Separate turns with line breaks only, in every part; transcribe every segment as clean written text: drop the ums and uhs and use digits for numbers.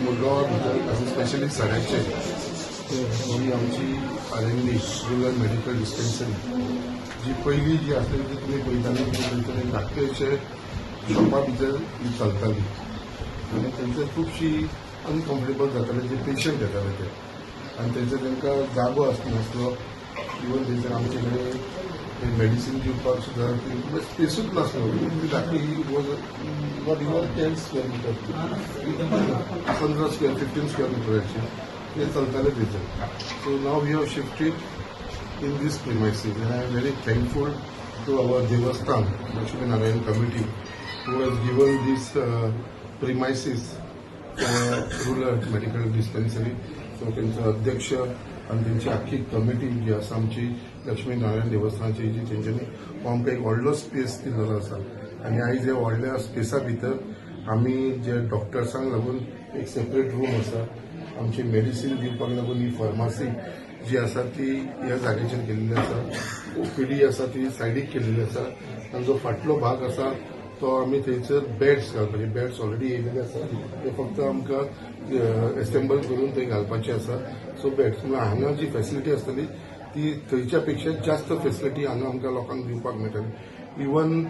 Mulgaon specially सड्याचे ही आमची RMD rural medical dispensary जी पहिली जी आसली ती तुमी पळयताली थंयसर धाकटे अशे शॉपा भितर ही चलताली आनी थंयसर खुबशी अनकम्फर्टेबल जाताले जे पेशंट येताले ते आनी थंयसर तांकां जागो आसनासलो इवन थंयसर आमचे कडेन मेडिसीन दिवपाक सुद्दां स्पेसूच नासलो ती धाकटी was not even 10 square metre 15 square 15 square मिटराची ते चलताले थंयसर. So now we have shifted in these premises and I am very thankful to our Devasthan Lakshmi Narayan committee who has given this premises rural medical dispensary. So त्यांचा अध्यक्ष आणि त्यांची आख्खी committee जी आसा आमची लक्ष्मी नारायण देवस्थानाची जी तेंच्यांनी आमकां एक व्हडलो स्पेस दिल्लो आसा आनी आयज ह्या व्हडल्या स्पेसा भितर आमी जे डॉक्टर्सांक लागून एक सेपरेट रूम आसा आमची मेडिसीन दिवपाक लागून ही फार्मासी जी आसा ती ह्या जागेचेर केल्ली आसा. ओपीडी आसा ती सायडीक केल्ली आसा आनी जो फाटलो भाग आसा तो आमी थंयसर बेड्स घालपाचे बेड्स ऑलरेडी येयलेले आसा ते फक्त आमकां एसेंबल करून थंय घालपाचे आसा. सो बेड्स म्हळ्यार हांगा जी फेसिलिटी आसतली ती थंयच्या पेक्षा जास्त फेसिलिटी हांगा आमकां लोकांक दिवपाक मेळटली. इवन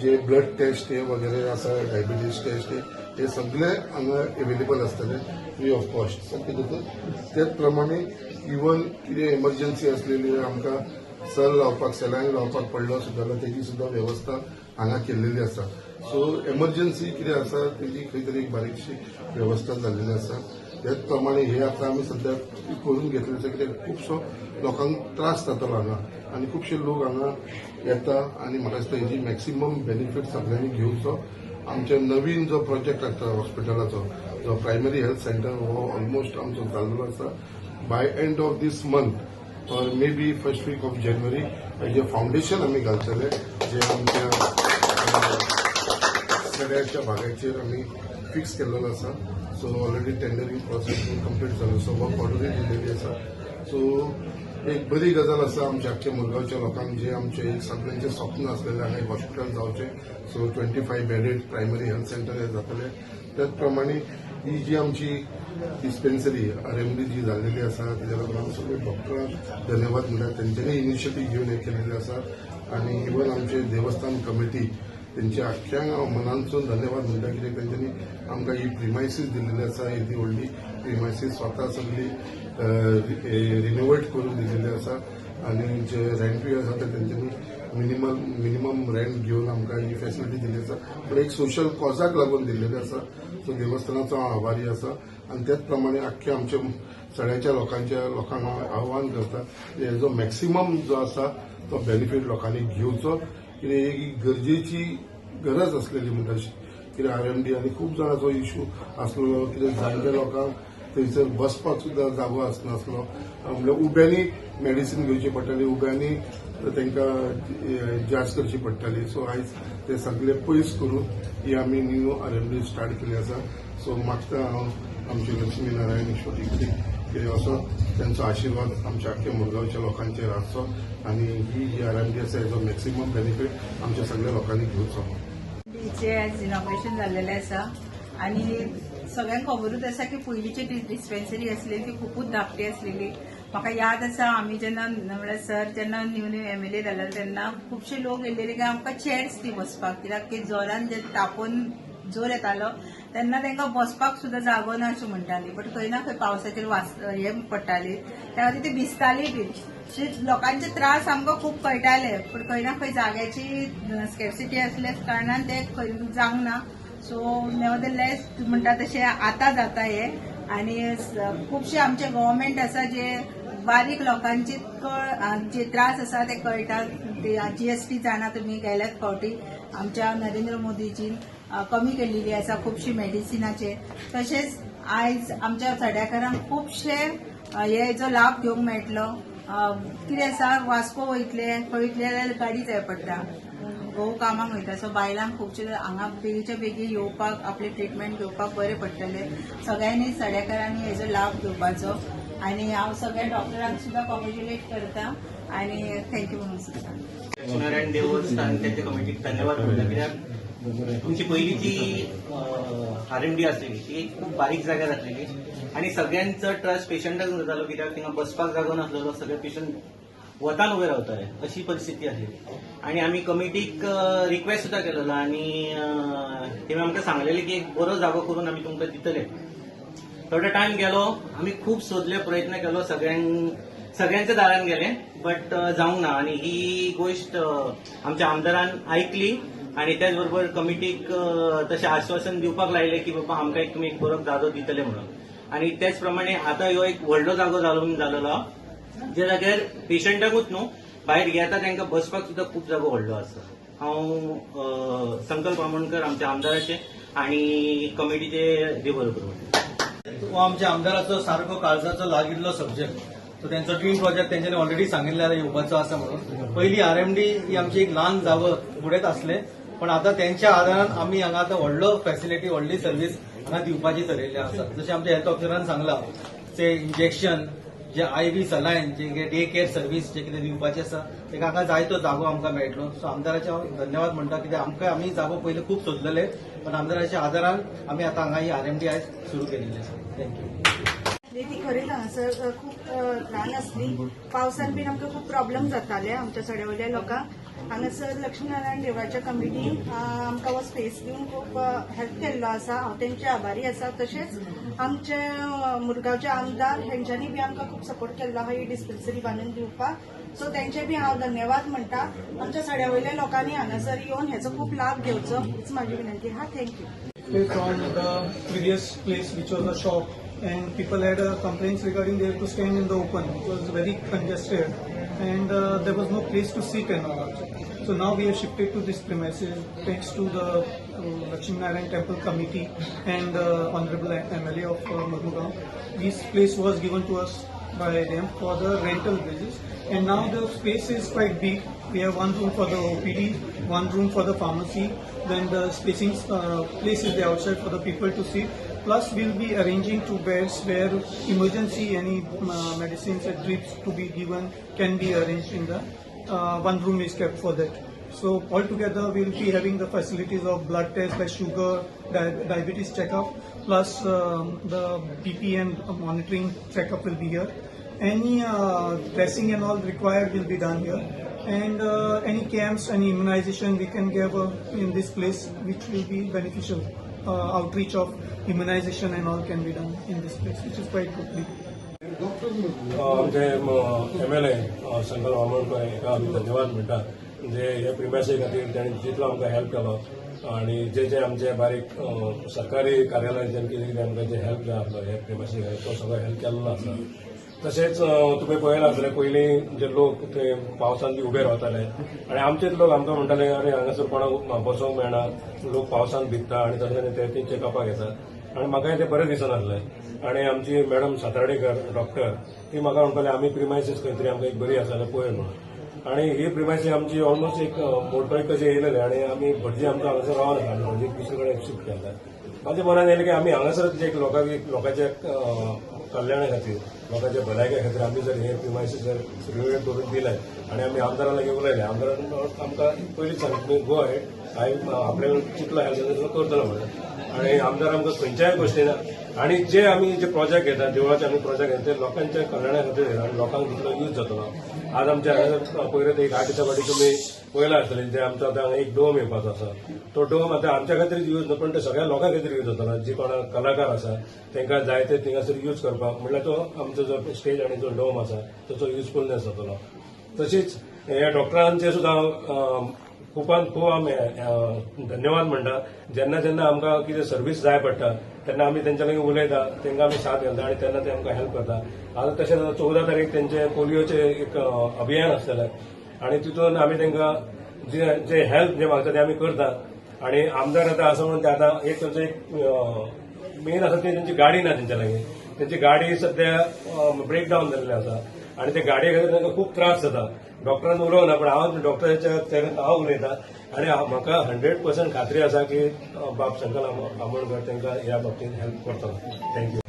जे ब्लड टेस्ट हे वगैरे आसा डायबिटीज टेस्ट हे सगळे हांगा एवेलेबल आसतले फ्री ऑफ कॉस्ट. तेच प्रमाणे इवन कितें एमर्जन्सी आसलेली आमकां सल लावपाक सेलायन लावपाक पडलो सुद्दां जाल्यार तेजी सुद्दां वेवस्था हांगा केल्लेली आसा. सो एमर्जन्सी कितें आसा तेजी खंय तरी एक बारीकशी वेवस्था जाल्लेली आसा. त्याच प्रमाणे हे आतां आमी सद्या करून घेतलें आसा कित्याक खुबसो लोकांक त्रास जातालो हांगा आनी खुबशे लोक हांगा येता आनी म्हाका दिसता हेजी मॅक्सिमम बेनिफीट सगळ्यांनी घेवचो. आमचे नवीन जो प्रोजेक्ट आसा हॉस्पिटलाचो जो प्रायमरी हेल्थ सेंटर हो ऑलमोस्ट आमचो जाल्लो आसा. By end of this month or maybe first week of जानेवारी हेजे फाउंडेशन आमी घालतले जे आमच्या सड्याच्या भागाचेर आमी फिक्स केल्लो आसा. सो ऑलरेडी टेंडरींग प्रोसेस कंप्लीट जालो. सो वर्क ऑर्डरय दिल्लेली आसा. सो एक बरी गजाल आसा आमच्या आख्ख्या मुरगांवच्या लोकांक जे आमचे एक सगळ्यांचे स्वप्न आसलेले हांगा एक हॉस्पिटल जावचें. So 25 bedded primary health centre हे जातले. त्याच प्रमाणे ही जी आमची डिस्पेन्सरी आरएमडी जी जाल्लेली आसा तेज्या लागून सगळे डॉक्टरांक धन्यवाद म्हळ्यार तेंच्यांनी इनिशिएटीव घेवन हे केलेले आसा. आनी इवन आमचे देवस्थान कमिटी तेंच्या आख्ख्या हांव मनांतसून धन्यवाद म्हणटा कित्याक तेंच्यांनी आमकां ही प्रिमायसीस दिल्लेली आसा. ही व्हडली प्रिमायसीस स्वता सगळी रिनोवेट करून दिल्लेली आसा आनी जे रेंटूय आसा ते तेंच्यांनी मिनिमम रेंट घेवन आमकां ही फेसिलिटी दिल्ली आसा. पण एक सोशल कॉजाक लागून दिल्लेली आसा. सो देवस्थानाचो हांव आभारी आसा. आनी त्याच प्रमाणे आख्ख्या आमच्या सड्याच्या लोकांक हांव आव्हान करता हेजो मॅक्सिमम जो आसा तो बेनिफीट लोकांनी घेवचो कित्याक ही गरजेची गरज आसलेली म्हणटा अशी कित्याक आरएमडी आनी खूब जाणांचो इश्यू आसलो कित्याक जाणट्या लोकांक थंयसर बसपाक सुद्दां जागो आसनासलो म्हणल्यार उब्यांनी मेडिसीन घेवची पडटाली उब्यांनी तांकां जाच करची पडटाली. सो आयज ते सगळे पयस करून ही आमी न्यू आरएमडी स्टार्ट केली आसा. सो मागता हांव आमचे लक्ष्मी नारायण ईश्वरी कितें असो त्यांचो आशिर्वाद आमच्या आख्ख्या मुरगांवच्या लोकांचेर आसचो आनी ही जी आरएमडी आसा हेजो मॅक्सिमम बेनिफीट आमच्या सगळ्या लोकांनी घेवचो.
चे आज इनॉग्रेशन जाल्लेलें आसा आनी सगळ्यांक खबरूच आसा की पयलींची डिस्पेन्सरी आसलेली ती खूबच धाकटी आसलेली. म्हाका याद आसा आमी जेन्ना म्हणल्यार सर जेन्ना न्यू एमएलए जालेले तेन्ना खुबशे लोक येयलेले की आमकां चेअर्स दी बसपाक कित्याक की जोरान जे तापोवन जोर येतालो तेन्ना तांकां बसपाक सुद्दां जागो ना अशें म्हणटाली. बट खंय ना खंय पावसाचेर हे पडटाली त्या खातीर ती भिजताली बी. लोकांचे त्रास आमकां खूब कळटाले पण खंय ना खंय जाग्याची स्कॅरसिटी आसल्या कारणान ते खंय जावंक ना. सो नेवरदलेस म्हणटा तशें आतां जाता हे आनी खुबशे आमचे गव्हर्मेंट आसा जे बारीक लोकांचे जे त्रास आसा ते कळटा. GST जाणा तुमी गेल्याच फावटी आमच्या नरेंद्र मोदीजीन कमी केल्ली आसा खुबशी मेडिसिनाचे. तशेंच आयज आमच्या सड्याकारांक खुबशे हेचो लाभ घेवंक मेळटलो. कितें आसा वास्को वयतले खंय वयतले जाल्यार गाडी जाय पडटा, घोव कामाक वयता. सो बायलांक खुबशे हांगा बेगीच्या बेगी येवपाक आपले ट्रिटमेंट घेवपाक बरें पडटले. सगळ्यांनी सड्याकारांनी हेजो लाभ घेवपाचो आनी हांव सगळ्या डॉक्टरांक सुद्दां कॉंग्रॅच्युलेट करता आनी थँक्यू म्हणून सांगता.
लक्ष्मीनारायण देवस्थान त्यांच्या कमिटीक धन्यवाद म्हणटा. कित्याक तुमची पहिलीची RMD आसलेली ती एक खूप बारीक जागा जातलेली आणि सगळ्यांचो ट्रस्ट पेशंटाक जातालो. कित्याक थिंगा बसपाक जागो नासलेलो, सगळे पेशंट वतान उबे रावताले, अशी परिस्थिती आसलेली. आणि आम्ही कमिटीक रिक्वेस्ट सुद्धा केलेलो आणि तेमी आमकां सांगलेले की एक बरो जागो करून आमी तुमकां दितले. थोडो टायम गेलो, आमी खूब सोदले, प्रयत्न केलो, सगळ्यांच्या दारान गेले, बट जावंक ना. आणि ही गोष्ट आमच्या आमदारान ऐकली आणि त्याच बरोबर कमिटीक तशें आश्वासन दिवपाक लायलें की बाबा आमकां तुमी एक बरो जागो दितले म्हणून. आणि त्याच प्रमाणे आता ह्यो एक व्हडलो जागो जालेलो ज्या जाग्यार पेशंटाकूच न्हू भायर घेता तांकां बसपाक सुद्दां खूब जागो व्हडलो आसा. हांव संकल्प आमोणकर आमच्या आमदाराचे आणि कमिटीचे देव बरो करूं.
हो आमच्या आमदाराचो सारको काळजाचो लागिल्लो सब्जेक्ट. सो त्यांचो ड्रीम प्रोजेक्ट तेंच्यांनी ऑलरेडी सांगिल्ल्यार येवपाचो आसा म्हणून. पहिली RMD ही आमची एक ल्हान जागो फुडेंच आसलें, पण आता त्यांच्या आदारान आमी हांगा आतां व्हडलो फॅसिलिटी, व्हडली सर्व्हिस हांगा दिवपाची ठरयिल्ली आसा. जशें आमच्या हेल्थ ऑफिसरान सांगलां, ते इंजेक्शन, जे IV सलायन, जे डे केअर सर्व्हिस जे कितें दिवपाचें आसा तेका हांगा जाय तो जागो आमकां मेळटलो. सो आमदाराचे हांव धन्यवाद म्हणटा, कित्याक आमी जागो पयलीं खूब सोदलेले, पण आमदाराच्या आदारान आमी आतां हांगा ही RMD आयज सुरू केल्ली आसा. थँक्यू.
ती खरीच हांगासर खूप ल्हान आसली. पावसान बीन आमकां खूप प्रॉब्लेम जाताले आमच्या सड्यावयल्या लोकांक. हांगासर लक्ष्मीनारायण देवळाच्या कमिटीन आमकां हो स्पेस दिवन खूप हेल्प केल्लो आसा. हांव तेंचे आभारी आसा. तशेंच आमचे मुरगांवचे आमदार हेंच्यांनी बी आमकां खूप सपोर्ट केल्लो आहा ही डिस्पेन्सरी बांदून दिवपाक. सो तेंचे बी हांव धन्यवाद म्हणटा. आमच्या सड्यावयल्या लोकांनी हांगासर येवन हेचो खूप लाभ घेवचो हीच म्हाजी विनंती आहा. Thank you.
From the previous place, which was a shop, and people had complaints regarding they had to stand in the open. It was very congested, and there was no place to sit and all. So now we have shifted to this premises thanks to the Lakshmi Narayan Temple Committee and Honorable MLA of Murmugaon. This place was given to us by them for the rental basis, and now the space is quite big. We have one room for the OPD, one room for the pharmacy, then the spacing place is there outside for the people to sit. Plus we'll be arranging 2 beds where emergency any medicines and drips to be given can be arranged in the one room is kept for that. So altogether we'll be having the facilities of blood test like sugar, diabetes checkup, plus the BP and monitoring checkup will be here. Any dressing and all required will be done here. And any camps, any immunization we can give in this place, which will be beneficial. Outreach of immunization and all can be done in this place, which is quite good.
आमचे MLA संकल्प आमोणकर हेका आमी धन्यवाद म्हणटा. जे हे प्रिमायसी खातीर ताणें जितलो आमकां हेल्प केलो आणि जे आमचे बारीक सरकारी कार्यालयांच्यान कितें कितें आमकां जे हेल्प जाय आसलो हे प्रिमायसी तो सगळो हेल्प केल्लो आसा. तशेंच तुमी पळयलां जाल्यार पयलीं जे लोक थंय पावसान बी उबे रावताले आनी आमचेच लोक आमकां म्हणटाले अरे हांगासर कोणाक बसोवंक मेळना, लोक पावसान भिजता आनी तशें ते तेंचे कपाक येतात. आनी म्हाकाय तें बरें दिसनासलें. आनी आमची मॅडम सातार्डेकर डॉक्टर ती म्हाका म्हणटाली आमी प्रिमायसीस खंय तरी आमकां एक बरी आसा जाल्यार पळय म्हणून. आनी ही प्रिमायसी आमची ऑलमोस्ट एक मोडटोय कशें येयलेले आनी आमी भटजी आमकां हांगासर रावना आमी भटजी दुसरे कडेन शिफ्ट केला. म्हाज्या मनान येयलें की आमी हांगासरच एक लोकांच्या कल्याणा खातीर, लोकांच्या भलायके खातीर आमी जर हे प्रिमायसीस जर रिन्युएट करून दिले आनी आमी आमदाराक लागीं उलयले, आमदारान आमकां पयलींच सांगितलें गो हेड हांवें आपल्याक कितलो हेल्प जाता तितलो करतलो म्हणून. आनी आमदार आमकां खंयच्याय गोश्टीन आनी जे आमी जे प्रोजेक्ट घेतात, देवळाचे आमी प्रोजेक्ट घेतात ते लोकांच्या कल्याणा खातीर आनी लोकांक तितलो यूज जातलो. आज आमच्या हांगासर पयलें एक 8 दिसा फाटीं तुमी पळयलां आसतलें जे आमचो आतां एक डोम येवपाचो आसा. तो डोम आतां आमच्या खातीर यूज न्हू पण ते सगळ्या लोकां खातीर यूज जातलो. जी कोणाक कलाकार आसा तांकां जाय ते थिंगासर यूज करपाक म्हणल्यार तो आमचो जो स्टेज आनी जो डोम आसा ताचो युजफुलनेस जातलो. तशीच ह्या डॉक्टरांचे सुद्दां खूब आमी धन्यवाद म्हणटा. जेन्ना जेन्ना आमकां कितें सर्वीस जाय पडटा तेन्ना आमी तेंच्या लागीं उलयता, तांकां आमी साथ घालता आनी तेन्ना ते आमकां हेल्प करता. आतां तशेंच 14 तारीख तेंचे पोलियोचे एक अभियान आसतलें आनी तितून आमी तांकां जे हेल्प जे मागता ते आमी करता. आनी आमदार आतां आसा म्हणून ते आतां एक खंयचो एक मेन आसा ती तेंची गाडी ना तेंच्या लागीं. तेंची गाडी सध्या ब्रेकडावन जाल्ली आसा आनी ते गाडये खातीर तांकां खूब त्रास जाता. डॉक्टरान उलोवना पण हांव डॉक्टराच्या तेन्ना हांव उलयतां आनी म्हाका 100% खात्री आसा की बाब शंकर आमोणकर तांकां ह्या बाबतींत हेल्प करतलो. थँक्यू.